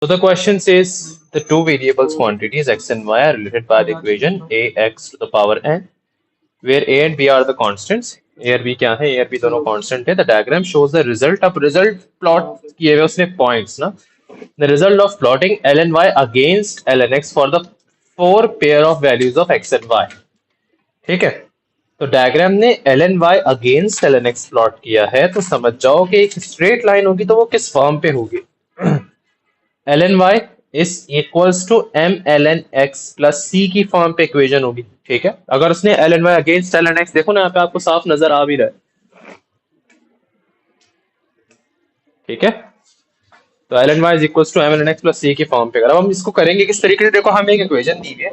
So the question says the two variables quantities x and y are related by the equation ax to the power n, where a and b are the constants. A और b क्या है? A और b दोनों constant है. The diagram shows the result. अब result plot किए हुए उसने points ना. The result of plotting ln y against ln x for the four pair of values of x and y. ठीक है. तो डायग्राम ने ln y against ln x plot किया है, तो समझ जाओ कि एक स्ट्रेट लाइन होगी तो वो किस फॉर्म पे होगी. ln y is equals to m ln x plus c की फॉर्म पे इक्वेशन होगी. ठीक है. अगर उसने ln y against ln x, देखो ना यहाँ पे आपको साफ नजर आ भी रहा है. ठीक है. तो ln y is equals to m ln x plus c की फॉर्म पे. अगर हम इसको करेंगे किस तरीके से, देखो हमें एक इक्वेशन दी हुई है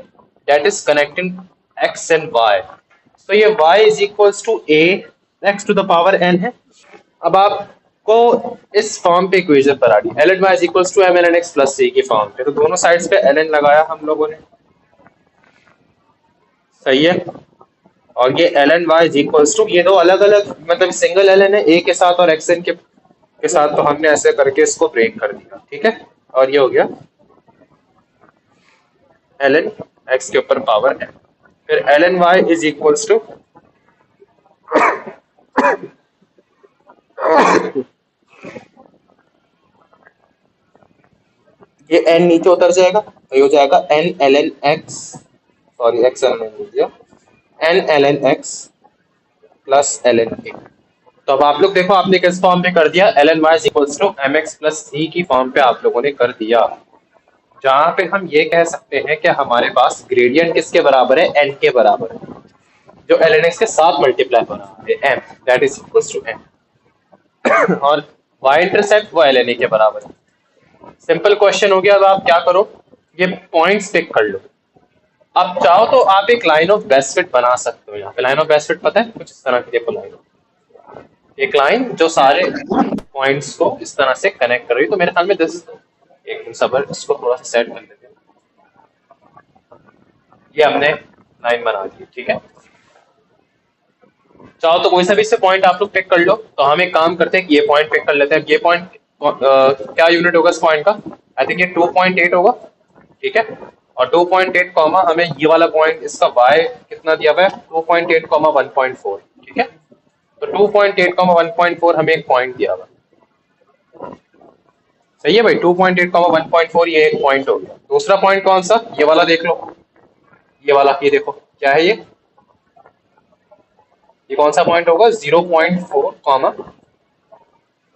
that is connecting x and y. तो ये y is equals to a x to the power n है. अब आपको इस फॉर्म पे इक्वेशन पर आ रही है ln y is equals to m ln x plus c की फॉर्म पे. तो दोनों साइड्स पे ln लगाया हम लोगों ने. सही है. और ये ln y is equals to, ये दो अलग अलग मतलब सिंगल ln है a के साथ और xn के साथ, तो हमने ऐसे करके इसको ब्रेक कर दिया. ठीक है. और ये हो गया ln x के ऊपर पावर n. फिर ln y is equals to ये n नीचे उतर जाएगा तो ये हो जाएगा n ln x, sorry x ln हो गया n ln x plus ln a. तो अब आप लोग देखो आपने किस फॉर्म पे कर दिया, ln y is equals to mx plus c की फॉर्म पे आप लोगों ने कर दिया, जहां पे हम ये कह सकते हैं कि हमारे पास ग्रेडियंट किसके बराबर है, n के बराबर है, जो ln x के साथ मल्टीप्लाई हो रहा है m, that is equals to n. और y इंटरसेप्ट वो ln a के बराबर है. सिंपल क्वेश्चन हो गया. अब आप क्या करो, ये पॉइंट्स पिक कर लो. आप चाहो तो आप एक लाइन ऑफ बेस्ट फिट बना सकते हो. यहाँ पे लाइन ऑफ बेस्ट फिट पता है, कुछ इस तरह की देखो लाइन, एक लाइन जो सारे पॉइंट्स को इस तरह से कनेक्ट कर रही है. तो मेरे ख्याल में दिस एक सबर इसको थोड़ा सा सेट कर लेते हैं. ये हमने लाइन बना दी. ठीक है. चाहो तो कोई सा भी इससे पॉइंट आप लोग पिक कर लो. तो हम एक काम करते हैं कि ये पॉइंट पिक कर लेते हैं. ये पॉइंट क्या यूनिट होगा इस पॉइंट का, आई थिंक ये 2.8 होगा. ठीक है. और 2.8 कॉमा हमें ये वाला पॉइंट, इसका y कितना दिया हुआ है, 2.8 कॉमा 1.4. ठीक है. तो 2.8 कॉमा 1.4 हमें एक पॉइंट दिया हुआ. सही है भाई. 2.8 कॉमा 1.4 ये एक पॉइंट हो गया. दूसरा पॉइंट कौन सा, ये वाला देख लो. ये वाला, ये देखो क्या है, ये कौन सा पॉइंट होगा, 0.4 कॉमा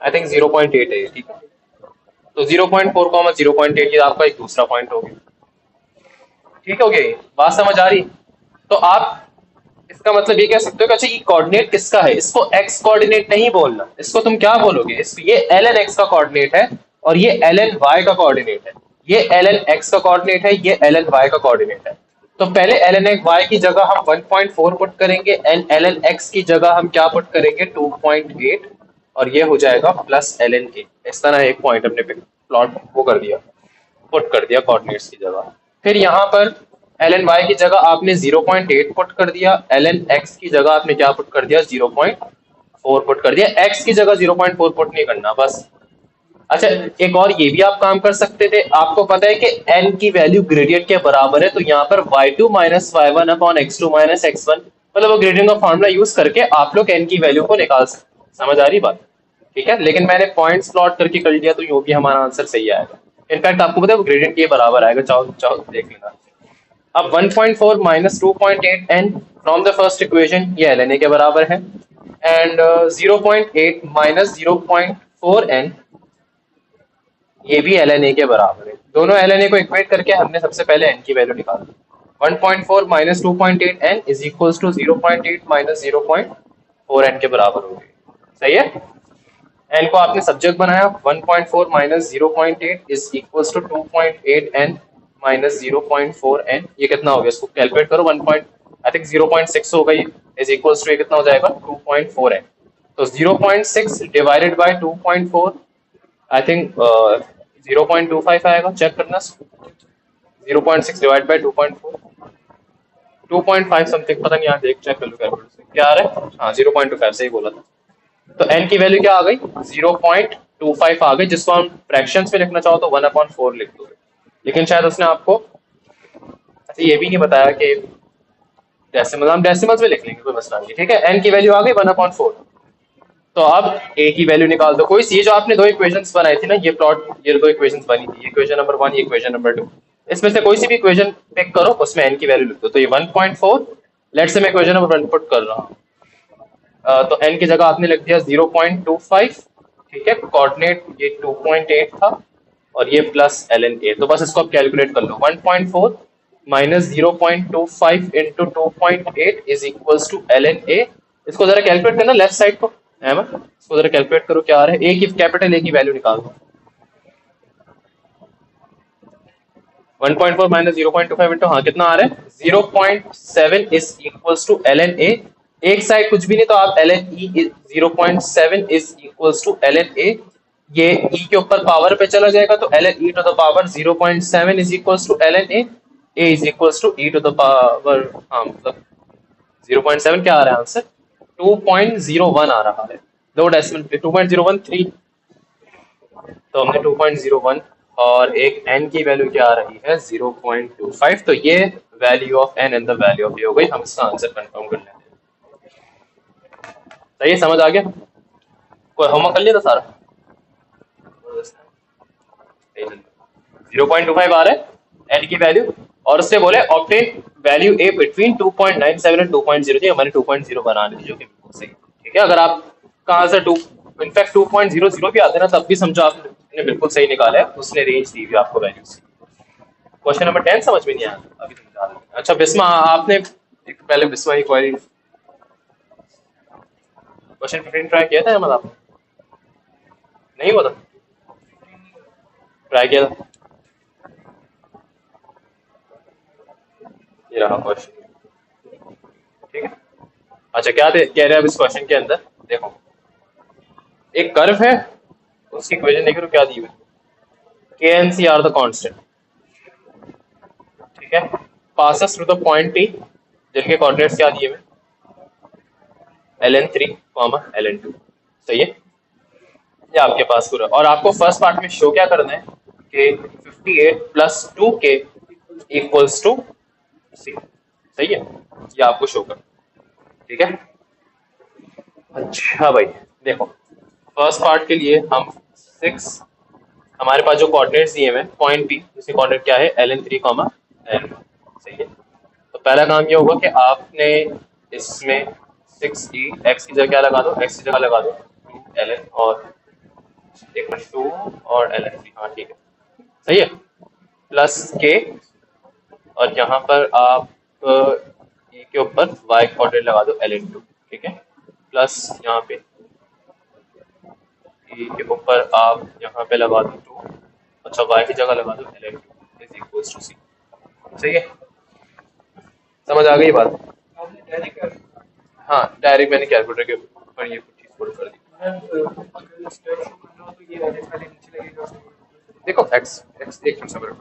आई थिंक 0.8 है. ठीक है. तो 0.4 कॉमा 0.8 ये आपका एक दूसरा पॉइंट हो गया. ठीक हो गया. बात समझ आ रही. तो आप इसका मतलब ये कह सकते हो कि अच्छा ये कोऑर्डिनेट किसका है, इसको x कोऑर्डिनेट नहीं बोलना, इसको तुम क्या बोलोगे, ये ln x का कोऑर्डिनेट है और ये ln y का कोऑर्डिनेट है. ये ln x का कोऑर्डिनेट है, ये ln y का कोऑर्डिनेट है. तो पहले ln y की जगह हम 1.4 पुट करेंगे एंड ln x की जगह हम क्या पुट करेंगे, 2.8, और ये हो जाएगा प्लस ln a. इस तरह एक पॉइंट हमने प्लॉट वो कर दिया, पुट कर दिया कोऑर्डिनेट्स की जगह. फिर यहाँ पर ln y की जगह आपने 0.8 पुट कर दिया, ln x की जगह आपने क्या पुट कर दिया, 0.4 पुट कर दिया. x की जगह 0.4 पुट नहीं करना बस. अच्छा एक और ये भी आप काम कर सकते थे. आपको पता है कि n की वैल्यू ग्रेडियंट के बराबर है, तो यहाँ पर y2 minus y1 upon x2 minus x1, मतलब वो ग्रेडियंट का फॉर्मूला यूज करके आप लोग n की वैल्यू को निकाल सकते. समझ आ रही बात. ठीक है. लेकिन मैंने पॉइंट्स प्लॉट करके कर लिया तो यो भी हमारा आंसर सही आएगा. इनफैक्ट आपको पता है वो ग्रेडियंट के बराबर आएगा. चाहो चाहो देख लेना. अब 1.4 minus 2.8 n from the first equation, ये ln a के बराबर है. एंड 0.8 माइनस 0.4 n, ये भी ln a के बराबर है. दोनों ln a को इक्वेट करके हमने सबसे पहले n की वैल्यू निकाली. 1.4 minus 2.8 n is equals to 0.8 minus 0.4 n के बराबर हो गई. सही है. n को आपने सब्जेक्ट बनाया. 1.4 minus 0.8 is equals to 2.8 n minus 0.4 n. ये कितना हो गया, इसको कैलकुलेट करो. 1 पॉइंट आई थिंक 0.6 होगा ये, इज इक्वल्स टू ये कितना हो जाएगा, 2.4 n. तो 0.6 डिवाइडेड बाय 2.4 आई थिंक 0.25 आएगा. चेक करना. 0.6 डिवाइड बाय 2.4, 2.5 समथिंग, पता नहीं. यहाँ देख चेक कर लो कैलकुलेटर से क्या आ रहा है. हाँ 0.25 सही बोला था. तो n की वैल्यू क्या आ गई, 0.25 1.25 आ गए, जिसको हम फ्रैक्शंस में लिखना चाहो तो 1/4 लिख दोगे। लेकिन शायद उसने आपको ऐसे ये भी नहीं बताया कि डेसिमल, हम डेसिमल्स में लिख लेंगे, कोई मसला नहीं। ठीक है, n की वैल्यू आ गई 1/4। तो अब a की वैल्यू निकाल दो। कोई सी, जो आपने दो इक्वेशंस बनाई थी ना, ये प्लॉट, ये दो इक्वेशंस बनी थी, इक्वेशन नंबर 1, ये इक्वेशन नंबर 2, इसमें से कोई सी भी इक्वेशन पिक करो, उसमें n की वैल्यू लिख दो। तो ये 1.4, लेट्स से मैं इक्वेशन नंबर 1 पुट कर रहा हूँ, तो n की जगह आपने लिख दिया 0.25। ठीक है, कोऑर्डिनेट ये 2.8 था और ये प्लस ln a। तो बस इसको आप कैलकुलेट कर लो, 1.4 minus 0.25 into 2.8 is equals to ln a। इसको जरा कैलकुलेट करना लेफ्ट साइड को, अहमद इसको जरा कैलकुलेट करो क्या आ रहा है। a की कैपिटल a की वैल्यू निकाल दो। 1.4 माइनस 0.25 इंटू, हाँ कितना आ रहा है, 0.7 is equals to ln a। एक साइड कुछ भी नहीं तो आप ln e 0.7 is equals to ln a। ये e के ऊपर पावर पे चला जाएगा तो ln e to the power 0.7 is equals to ln a is equals to e to the power, हाँ मतलब 0.7 क्या आ रहा है आंसर, 2.01 आ रहा है। दो डेसिमल पे 2.013, तो हमने 2.01 और एक n की वैल्यू क्या आ रही है 0.25। तो ये value of n and the value of a हो गई। हम इसका आंसर कंफर्म कर लेते हैं। सही है, समझ आ गया? कोई होमवर्क कर लिया था सारा? 0.25 आ रहा है n की वैल्यू, और उससे बोले obtain value a between 2.97 and 2.0। हमारे 2.0 बना ली, जो कि बिल्कुल सही। ठीक है, अगर आप कहाँ से इनफैक्ट 2.00 भी आते ना, तब भी समझो आपने बिल्कुल सही निकाला है, उसने रेंज दी हुई आपको वैल्यूज। क्वेश्चन नंबर 10 समझ में नहीं आया, अभी समझा रहा हूं। अच्छा बिस्मा, आपने एक पहले बिस्मा की क्वेरी क्वेश्चन 15 ट्राई किया था अहमद आपने? नहीं हुआ था? ट्राई किया था? ये रहा क्वेश्चन। ठीक है, अच्छा क्या कह रहे हैं अब इस क्वेश्चन के अंदर, देखो एक कर्व है, उसकी इक्वेशन देख रहे हो क्या दी हुई, K and C are the constant. ठीक है, passes through the point T, जिनके कोऑर्डिनेट्स क्या दिए हुए, ln3 ln2। सही है, ये आपके पास पूरा। और आपको फर्स्ट पार्ट में शो क्या करना है कि 58 प्लस 2k इक्वल्स टू सी। सही है, ये आपको शो करना। ठीक है, अच्छा भाई देखो, फर्स्ट पार्ट के लिए हम 6, हमारे पास जो कोऑर्डिनेट्स दिए हुए हैं पॉइंट पी, जिसके कोऑर्डिनेट क्या है ln3 ln2। सही है, तो पहला काम ये होगा कि आपने इसमें 6e, x की जगह क्या लगा दो, x की जगह लगा दो 2ln और एक 2 और ln3। हाँ ठीक है, सही है, प्लस k, और यहाँ पर आप e के ऊपर y कोऑर्डिनेट लगा दो ln2। ठीक है, प्लस यहाँ पे e के ऊपर आप यहाँ पे लगा दो 2, अच्छा y की जगह लगा दो ln2 इज इक्वल्स टू सी। सही है, समझ आ गई बात? हाँ डायरेक्ट मैंने कैलकुलेटर के ऊपर ये चीज पुट कर दी। देखो x एक मिनट समझो,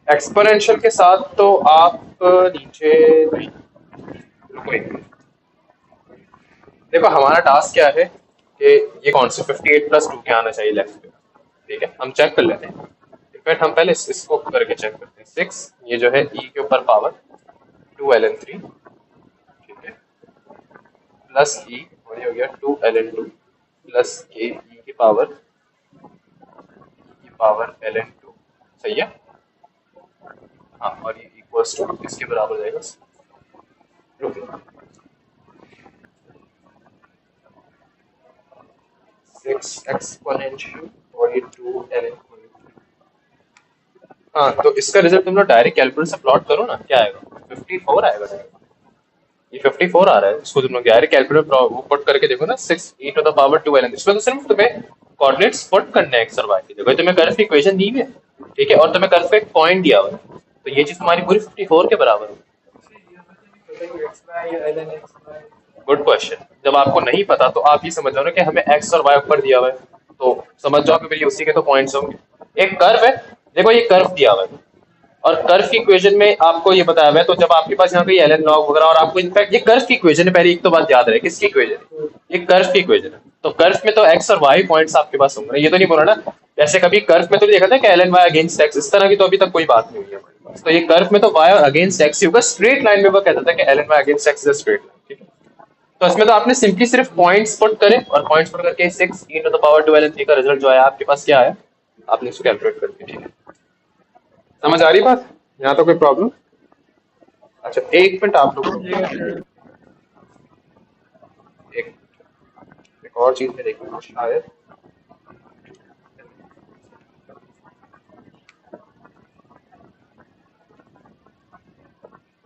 एक्सपोनेंशियल के साथ तो आप नीचे नहीं, रुको एक मिनट। देखो हमारा टास्क क्या है कि ये कौन सी 58 प्लस 2 क्या आना चाहिए लेफ्ट पे। ठीक है, हम चेक कर लेते हैं। इनफैक्ट हम पहले इसको करके चेक करते हैं। 6 ये जो है e के ऊपर पावर 2 ln3, ठीक है, प्लस e और ये हो गया 2 ln2 प्लस k e की पावर ln2। सही है, हाँ, और ये इक्वल्स टू इसके बराबर हो जाएगा। रुको, 6 एक्सपोनेंशियल और ये 2 ln। हाँ, तो इसका रिजल्ट तुम लोग डायरेक्ट कैलकुलेटर से प्लॉट करो ना, क्या आएगा 54 आएगा। ये 54 आ रहा है, इसको तुम लोग डायरेक्ट कैलकुलेटर पुट करके देखो ना, 6e to the power 2 ln। इसमें तो सिर्फ तुम्हें कोऑर्डिनेट्स पुट करने हैं एक्स और वाई की जगह। तुम्हें कर्व की इक्वेशन दी हुई है, ठीक है, और तुम्हें कर्व का एक पॉइंट दिया हुआ है, तो ये चीज तुम्हारी पूरी 54 के बराबर है। Good question. जब आपको नहीं पता तो आप ये समझ जाओ ना कि हमें एक्स और वाई ऊपर दिया हुआ है, तो समझ जाओ कि फिर ये उसी के तो पॉइंट्स होंगे। एक कर्व है, देखो ये कर्व दिया हुआ है, और कर्व की इक्वेशन में आपको ये बताया हुआ है, तो जब आपके पास यहाँ पे ln log वगैरह, और आपको इनफैक्ट ये कर्व की इक्वेशन है, पहले एक तो बात याद रहे, किसकी इक्वेशन है, ये कर्व की इक्वेशन है। तो कर्व में तो एक्स और वाई पॉइंट्स आपके पास होंगे, ये तो नहीं बोला ना जैसे कभी कर्व में तो नहीं देखा था कि L N Y against X, इस तरह की तो अभी तक कोई बात नहीं हुई है हमारे पास। तो ये कर्व में तो वाई और अगेंस्ट एक्स ही होगा, स्ट्रेट लाइन में वो कहता था कि L N Y against X is straight line, ठीक है। तो इसमें तो आपने सिंपली सिर्फ पॉइंट्स पुट करे और पॉइंट्स पुट करके 6 e to the power 12 and 3 का रिजल्ट जो आया आपके पास क्या है, आपने इसको कैलकुलेट कर दिया, ठीक है। समझ आ रही बात, यहाँ तो कोई प्रॉब्लम? अच्छा एक मिनट आप लोग, एक एक और चीज में देखना शायद,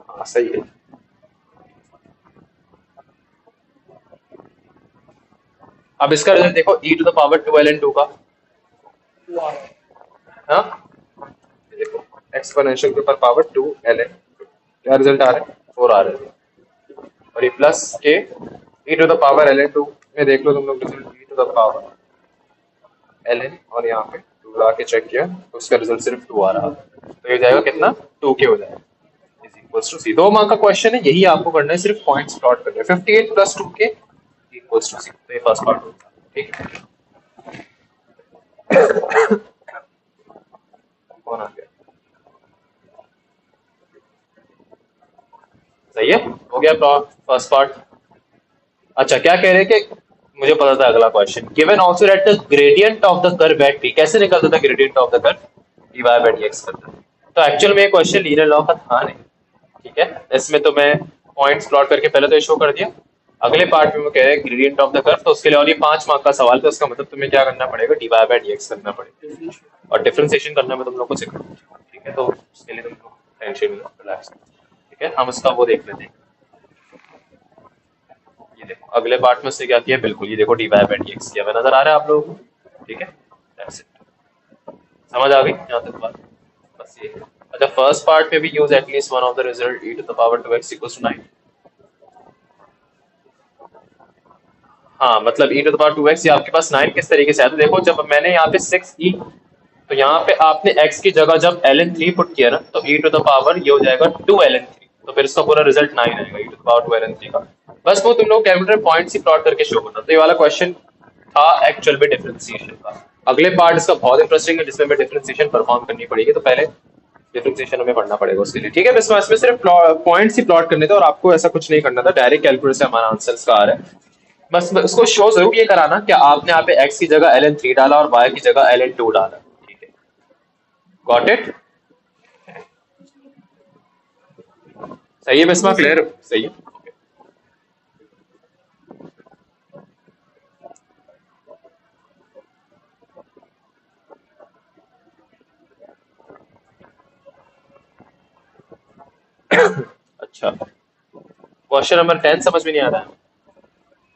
हाँ सही है। अब इसका रिजल्ट देखो e to the power 12 and 2 का, हाँ ये देखो एक्सपोनेंशियल के ऊपर पावर 2 ln, क्या रिजल्ट आ रहा है, 4 आ रहा है। और ये प्लस के e to the power ln 2 में देख लो तुम लोग result e to the power ln, और यहाँ पे 2 ला के चेक किया तो उसका रिजल्ट सिर्फ 2 आ रहा है। तो ये जाएगा कितना, 2 के हो जाएगा, is equals to C. 2 mark का क्वेश्चन है, यही आपको करना है, सिर्फ पॉइंट्स प्लॉट करने हैं। 58 प्लस 2 के इक्वल्स टू सी, तो ये फर्स्ट पार्ट होता है, ठीक है। कौन आ गया, सही है, हो गया फर्स्ट पार्ट। अच्छा क्या कह रहे हैं कि मुझे पता था अगला question, given also that the gradient of the curve at p, कैसे निकलता था gradient of the curve, dy by dx करता। तो एक्चुअल में ये क्वेश्चन लीनियर लॉ का था नहीं, ठीक है। इसमें तो मैं पॉइंट्स प्लॉट करके पहले तो शो कर दिया, अगले पार्ट में वो कह रहे हैं ग्रेडियंट ऑफ द कर्व, तो उसके लिए और ये 5 मार्क का सवाल, तो उसका मतलब तुम्हें क्या करना पड़ेगा, dy बाय dx करना पड़ेगा और डिफरेंशिएशन करना मैं तुम लोग को सिखाऊंगा, ठीक है। तो उसके लिए तुम लोग टेंशन नहीं लो, रिलैक्स, ठीक है। हम उसका वो देख लेते हैं, ये देखो अगले पार्ट में उससे क्या किया, बिल्कुल ये देखो D Y by D X किया हुआ नजर आ रहा है आप लोगों को, ठीक है। That's it. समझ आ गई यहाँ तक बात, बस ये। अच्छा फर्स्ट पार्ट में भी use at least one of the result e to the power 2x equals to 9, हाँ मतलब e to the power 2x, ये आपके पास 9 किस तरीके से आया, तो देखो जब मैंने यहाँ पे 6e, तो यहाँ पे आपने x की जगह जब ln3 पुट किया ना, तो e टू द पावर ये हो जाएगा 2ln3, तो फिर इसका पूरा रिजल्ट 9 आएगा e to the power 2ln3 का। बस वो तुम लोग कैलकुलेटर पॉइंट्स ही प्लॉट करके शो करना। तो ये वाला क्वेश्चन था एक्चुअल में डिफरेंशिएशन का। अगले पार्ट इसका बहुत इंटरेस्टिंग है जिसमें हमें डिफरेंशिएशन परफॉर्म करनी पड़ेगी, तो पहले डिफरेंशिएशन हमें पढ़ना पड़ेगा उसके लिए, ठीक है। बस इसमें सिर्फ पॉइंट्स ही प्लॉट करने थे और आपको ऐसा कुछ नहीं करना था, डायरेक्ट कैलकुलेटर से हमारा आंसर का आ रहा है। बस उसको शो जरूर ये कराना कि आपने यहाँ पे x की जगह ln3 डाला और y की जगह ln2 डाला, ठीक है। गॉट इट, सही है बिस्मा, क्लियर, सही है। अच्छा क्वेश्चन नंबर 10 समझ में नहीं आ रहा है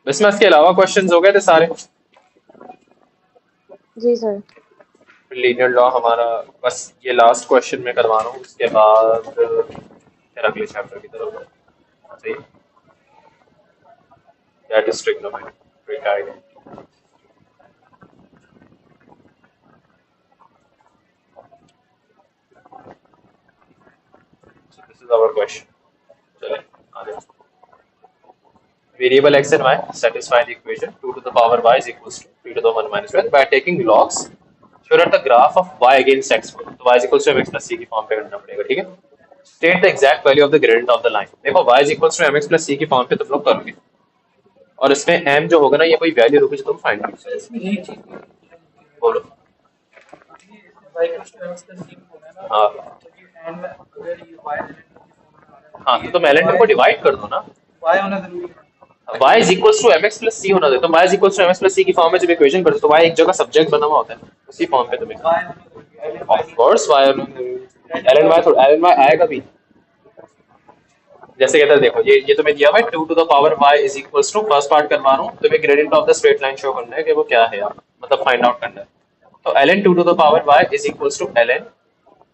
बिस्मा, इसके अलावा क्वेश्चंस हो गए थे सारे, जी सर। लीनियर लॉ हमारा बस ये लास्ट क्वेश्चन में करवा रहा हूँ, उसके बाद फिर अगले चैप्टर की तरफ, सही है। That is trigonometric identity. So this is our question. चलें आगे। Variable x and y satisfy the equation 2 to the power y is equals to 3 to the 1 minus 1 by taking logs. Show that the graph of y against x, तो y is equals to mx plus c की form पे करना पड़ेगा, ठीक है। State the exact value of the gradient of the line. देखो y is equals to mx plus c की form पे तुम लोग करोगे और इसमें m जो होगा ना ये कोई वैल्यू होगी जो तुम फाइंड करोगे, बोलो। हाँ हाँ तो तुम ln को डिवाइड कर दो ना, y is equals to mx plus c होना दे, तो y is equals to mx plus c की फॉर्म में जब इक्वेशन करते हो तो y एक जगह सब्जेक्ट बना हुआ होता है, उसी फॉर्म पे तुम्हें of course y ln y आएगा भी, जैसे कहता है देखो ये तुम्हें दिया हुआ है 2 to the power y is equals to, first part करवा रहा हूँ, तुम्हें gradient of the straight line show करना है कि वो क्या है यार, मतलब फाइंड आउट करना है। तो ln 2 to the power y is equals to ln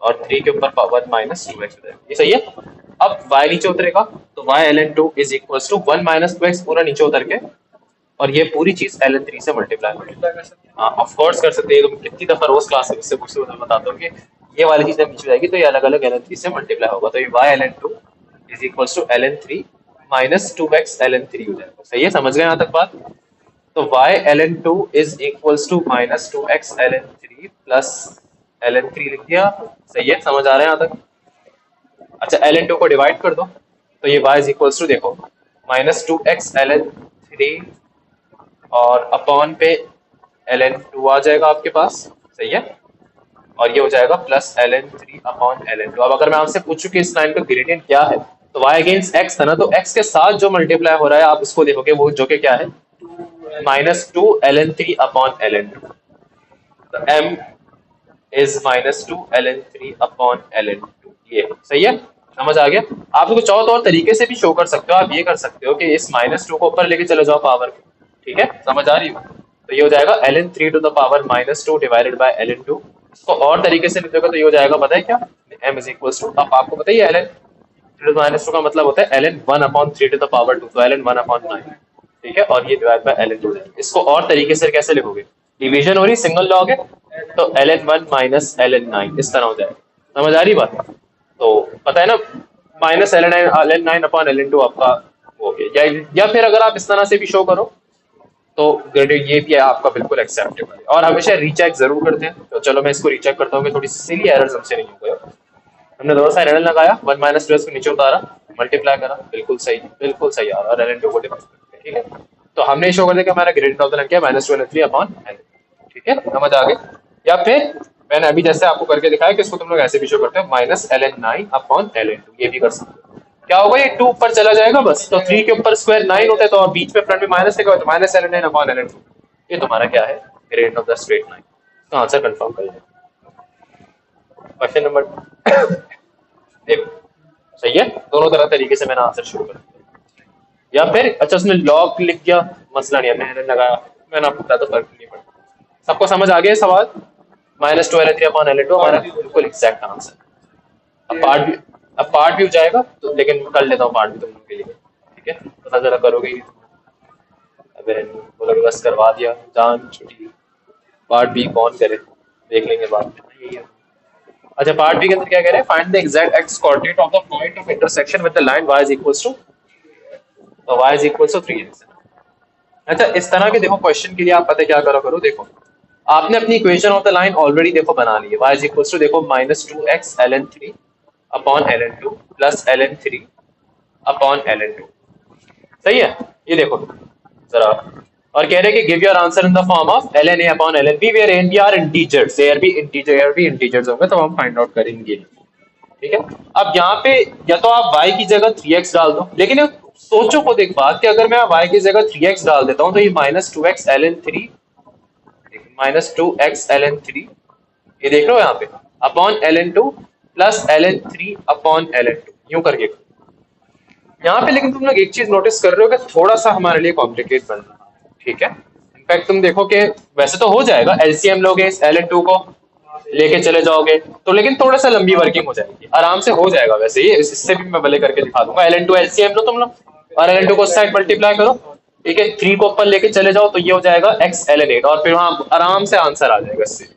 और 3 के ऊपर पावर माइनस 2x, ये सही है। अब y नीचे उतरेगा तो y ln 2 is equals to 1 minus 2x पूरा नीचे उतर के, और ये पूरी चीज ln 3 से मल्टीप्लाई कर, हाँ ऑफ कोर्स कर सकते हैं, तुम कितनी दफा रोज क्लास में इससे पूछते हो, बताता हूँ कि ये वाली चीज जब नीचे जाएगी तो ये अलग अलग ln 3 से मल्टीप्लाई होगा, तो ये y ln 2 is equals to ln 3 minus 2x ln 3 हो जाएगा, सही है, समझ गए यहाँ तक बात। तो y ln2 is equals to minus two X ln3 plus ln3 लिख दिया। सही है, समझ आ रहा है यहाँ तक? अच्छा, ln2 को डिवाइड कर दो तो ये y इज इक्वल्स टू देखो माइनस टू एक्स ln3 और अपॉन पे ln2 आ जाएगा आपके पास। सही है, और ये हो जाएगा प्लस ln3 अपॉन ln2। अब अगर मैं आपसे पूछूं कि इस लाइन का ग्रेडियंट क्या है, तो y अगेंस्ट x था ना, तो x के साथ जो मल्टीप्लाई हो रहा है आप उसको देखोगे, वो जो कि क्या है, minus two ln3 upon ln2। तो m is minus two ln3 upon ln2। ये सही है, समझ आ गया? आप इसको चाहो तो और तरीके से भी शो कर सकते हो। आप ये कर सकते हो कि इस माइनस टू को ऊपर लेके चले जाओ पावर को। ठीक है, समझ आ रही हो? तो ये हो जाएगा ln3 to the power minus two divided by ln2। इसको और तरीके से लिखोगे तो ये हो जाएगा, पता है क्या, m इज इक्वल्स टू, अब आपको पता ही है ln3 माइनस टू का मतलब होता है ln1 upon 3 to the power 2, तो ln1 अपॉन 9। ठीक है, और ये डिवाइड बाय ln2। इसको और तरीके से कैसे लिखोगे, डिवीजन हो रही, सिंगल लॉग है, तो ln1 माइनस ln9 इस तरह हो जाएगा। समझ आ रही बात? तो पता है ना, माइनस ln9 अपॉन ln2 आपका हो गया। या फिर अगर आप इस तरह से भी शो करो तो ग्रेडियंट ये भी है आपका बिल्कुल एक्सेप्टेबल है। और हमेशा रीचेक जरूर करते हैं। तो चलो मैं इसको रीचेक करता हूँ कि थोड़ी सी सिली एरर्स हमसे नहीं हो गए। हमने दोनों साइड एल लगाया, 1 माइनस 2 को नीचे उतारा, मल्टीप्लाई करा, बिल्कुल सही आ रहा है, और ln2 को डिवाइड करके। ठीक है, तो हमने शो कर दिया कि हमारा ग्रेडियंट ऑफ द लाइन क्या है, माइनस 2 ln3 अपॉन l। ठीक है, समझ आ गई? या फिर मैंने अभी जैसे आपको करके दिखाया कि इसको तुम लोग ऐसे भी शो करते हो, माइनस ln9 अपॉन ln2, ये भी कर सकते हो। क्या होगा, ये 2 ऊपर चला जाएगा बस, तो 3 के ऊपर स्क्वायर 9 होता है, तो बीच में फ्रंट में माइनस लिखा हुआ है, तो माइनस ln9 अपॉन ln2। ये तुम्हारा क्या है, gradient of the straight line. तो आंसर कंफर्म कर लें। क्वेश्चन नंबर देखो, सही है, दोनों तरह तरीके से मैंने आंसर शुरू कर दिया। या फिर अच्छा उसने लॉग लिख दिया, मसला नहीं है, मैंने लगाया, मैंने आपको बताया तो फर्क नहीं पड़ता। सबको समझ आ गया सवाल? Minus two ln3 upon ln2 हमारा बिल्कुल एग्जैक्ट आंसर। अब पार्ट भी हो जाएगा, तो लेकिन कर लेता हूँ पार्ट भी तुम लोग के लिए। ठीक है, पता चला करोगे ही। अबे बोलोगे बस करवा दिया, जान छुट्टी। पार्ट बी कौन करे, देख लेंगे बाद में, यही है। अच्छा, पार्ट बी के अंदर क्या कह रहे हैं, find the exact X coordinate of the point of intersection with the line y is equals to, तो y is equals to 3x। अच्छा, इस तरह के देखो क्वेश्चन के लिए आप पता क्या करो, देखो आपने अपनी equation of the line already देखो बना ली है। y इज इक्वल्स टू देखो minus two X ln3 upon ln2 plus ln3 upon ln2। सही है, ये देखो जरा, और कह रहे हैं कि give your answer in the form of ln a upon ln b where n b are integers, there भी इंटीजर्स होंगे, तो हम फाइंड आउट करेंगे। ठीक है, अब यहाँ पे या तो आप y की जगह 3x डाल दो, लेकिन सोचो खुद एक बात कि अगर मैं y की जगह 3x डाल देता हूँ तो ये माइनस टू एक्स ln3, ये देख रहे हो यहाँ पे, upon ln2 plus ln3 upon ln2, यूं करके यहाँ पे। लेकिन तुम लोग एक चीज नोटिस कर रहे हो कि थोड़ा सा हमारे लिए कॉम्प्लिकेट बन रहा है। ठीक है, इनफैक्ट तुम देखो कि वैसे तो हो जाएगा, एलसीएम लोगे इस ln2 को लेके चले जाओगे तो, लेकिन थोड़ा सा लंबी वर्किंग हो जाएगी, आराम से हो जाएगा। वैसे ये इससे भी मैं भले करके दिखा दूंगा। ln2 एलसीएम लो तुम लोग, और ln2 को साइड मल्टीप्लाई करो। ठीक है, 3 को ऊपर लेके चले जाओ तो ये हो जाएगा x ln8, और फिर वहां आराम से आंसर आ जाएगा इससे।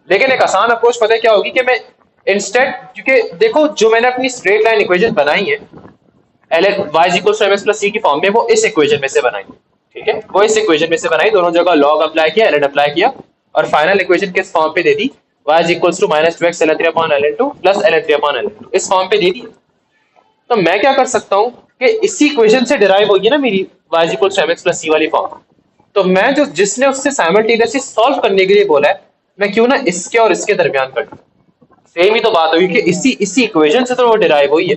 लेकिन एक आसान अप्रोच पता है क्या होगी कि मैं इंस्टेड, क्योंकि देखो जो मैंने अपनी स्ट्रेट लाइन इक्वेशन बनाई है y equal to mx plus c की फॉर्म में, वो इस इक्वेशन में से बनाई। ठीक है, वो इस इक्वेशन में से बनाई, दोनों जगह लॉग अप्लाई किया, ln अप्लाई किया, और फाइनल इक्वेशन किस फॉर्म पे दे दी, y equal to minus two X ln3 upon ln2 plus ln3 upon ln2, इस फॉर्म पे दे दी। तो मैं क्या कर सकता हूँ कि इसी इक्वेशन से डिराइव होगी ना मेरी y equal to mx plus c वाली फॉर्म, तो मैं जो जिसने उससे साइमल्टेनियसली सॉल्व करने के लिए बोला है, मैं क्यों ना इसके और इसके दरमियान कर दूं। सेम ही तो बात होगी कि इसी इक्वेशन से तो वो डिराइव हुई है।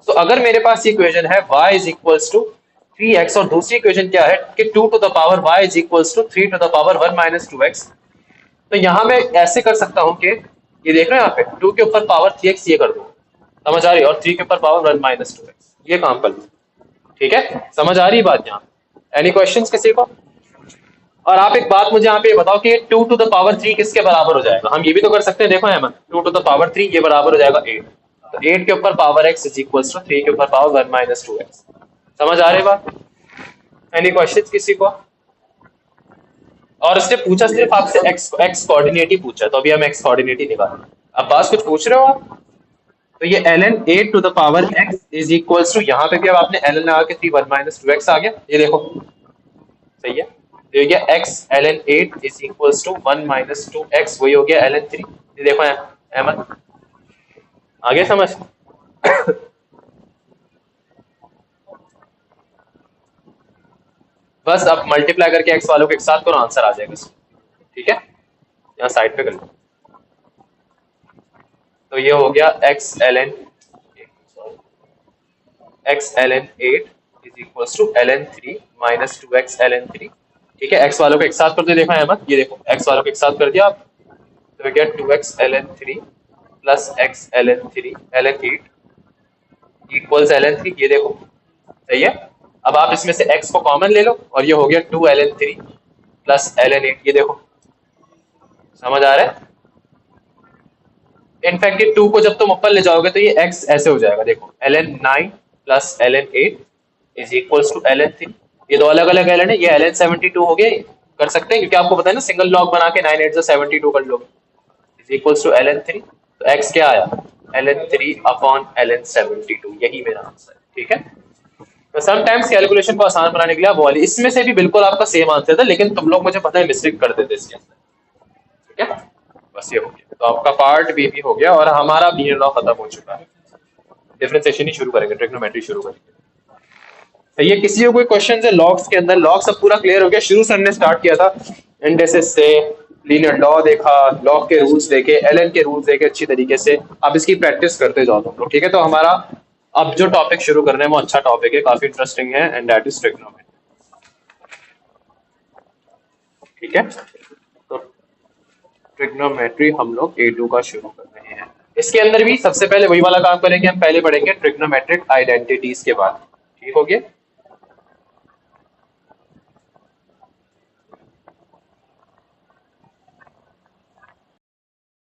तो अगर मेरे पास इक्वेशन है y is equals to 3x, और दूसरी इक्वेशन क्या है कि 2 to the power y is equals to 3 to the power 1 minus 2x, तो यहां मैं ऐसे कर सकता हूं कि ये देख रहे हैं यहाँ पे 2 के ऊपर पावर 3x ये कर दो, समझ आ रही है, और 3 के ऊपर पावर 1 माइनस 2x, ये काम कर लो। ठीक है, समझ आ रही बात यहाँ? एनी क्वेश्चंस किसी को? और आप एक बात मुझे यहाँ पे बताओ कि 2 टू द पावर 3 किसके बराबर हो जाएगा? हम ये भी तो कर सकते हैं, देखो अहमद, 2 टू द पावर 3 ये बराबर हो जाएगा 8, तो 8 के ऊपर power x is equals to 3 के ऊपर पावर 1 माइनस 2x। समझ आ रही बात? एनी क्वेश्चंस किसी को? और उसने पूछा सिर्फ आपसे x कोऑर्डिनेट ही पूछा, तो अभी हम x कोऑर्डिनेट ही निकालेंगे। अब बात कुछ पूछ रहे हो आप? तो ये ln 8 to the power x is equals to, यहाँ पे भी अब आपने ln लगा के 3 1 माइनस 2x आ गया, ये देखो सही है। ये हो गया x ln 8 is equals to 1 minus 2x, वही हो गया ln 3। ये देखो अहमद, आगे समझ। बस अब मल्टीप्लाई करके x वालों के एक साथ करो, आंसर आ जाएगा इसमें। ठीक है, यहाँ साइड पे कर लो। तो ये हो गया x ln 8 is equals to ln 3 minus 2x ln 3। ठीक है, x वालों को एक साथ कर दो, देखो अहमद, ये देखो x वालों को एक साथ कर दिया आप, तो क्या 2x ln 3 plus x ln 3 ln 8 equals ln 3, ये देखो सही है। अब आप इसमें से x को कॉमन ले लो और ये हो गया 2 ln 3 प्लस ln 8, ये देखो समझ आ रहा है। इनफैक्ट ये 2 को जब तुम ऊपर ले जाओगे तो ये x ऐसे हो जाएगा, देखो ln 9 plus ln 8 is equals to ln 3। ये दो अलग अलग ln है, ये ln 72 हो गया, कर सकते हैं क्योंकि आपको पता है ना सिंगल लॉग बना के 9 8 से 72 कर लोगे, इज इक्वल्स टू ln 3। तो x क्या आया, ln 3 अपॉन ln 72, यही मेरा आंसर है। ठीक है, तो समटाइम्स कैलकुलेशन को आसान बनाने के लिए आप वाली, इसमें से भी बिल्कुल आपका सेम आंसर था, लेकिन तुम लोग मुझे पता है मिस्टेक कर देते इसके अंदर। ठीक है, बस ये हो गया, तो आपका पार्ट बी भी हो गया और हमारा लीनियर लॉ खत्म हो चुका है। डिफरेंशिएशन ही शुरू करेंगे, ट्रिग्नोमेट्री शुरू करेंगे। तो ये किसी को कोई क्वेश्चन है लॉग्स के अंदर, लॉग सब पूरा क्लियर हो गया। शुरू से हमने स्टार्ट किया था इंडेसिस से, लीनियर लॉ देखा, लॉग के रूल्स देखे, एलएन के रूल्स देखे अच्छी तरीके से। अब इसकी प्रैक्टिस करते जाओ तुम लोग। ठीक है, तो हमारा अब जो टॉपिक शुरू करना है वो अच्छा टॉपिक है, काफी इंटरेस्टिंग है, एंड दैट इज ट्रिग्नोमेट्री। ठीक है, तो ट्रिग्नोमेट्री हम लोग A2 का शुरू कर रहे हैं। इसके अंदर भी सबसे पहले वही वाला काम करेंगे, हम पहले पढ़ेंगे ट्रिग्नोमेट्रिक आइडेंटिटीज के बाद। ठीक हो गया।